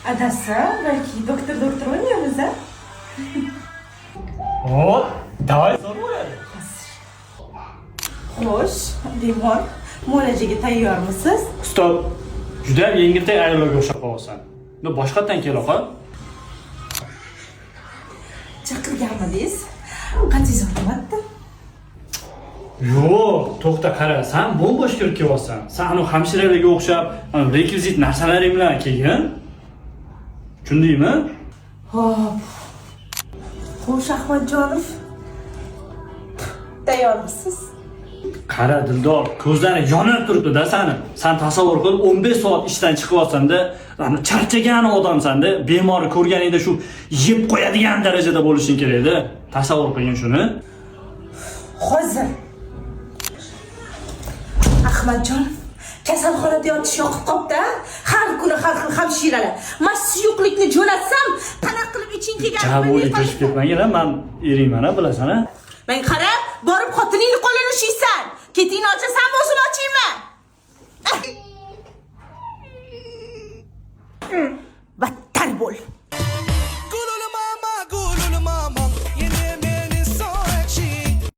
Adasi, balki doktor o'ynaymiz a? Hop, davay zo'r bo'ladi. Xo'sh, bemor, muolajaga tayyormisiz? Stop. Juda ham yengiltak ayollarga o'xshab qolsan. Buni boshqatdan kela qol. Chaqirganmidingiz? Qancha o'tdi? Yo'q, to'xta qara, sen bo'sh kirib kelyapsan. Sen anu hamshiralarga o'xshab, rekvizit narsalaring bilan kelgin. Tushundingmi? Hop. Xo'sh, Ahmadjonov. Tayyormisiz? Qara Dildor, ko'zlari yonib turibdi-da seni. Sen tasavvur qil, 15 soat ishdan chiqyapsan-da, charchagan odamsan-da, bemorni ko'rganingda shu yeb qo'yadigan darajada bo'lishing kerak-da. Tasavvur qilgin shuni. Hozir. Ahmadjon, kasalxonada yotish yoqib qopti-a? Har kuni har xil hamshiralar. Men suyuqlikni jo'natsam, qanaqa qilib iching kelganini Javob ko'chib ketmagin-a, men eringman-a, bilasan-a? Men qara, borib xotiningni qo'lini ushiysan. Ketingni ochasan, o'zim ochayman. Battar bo'l.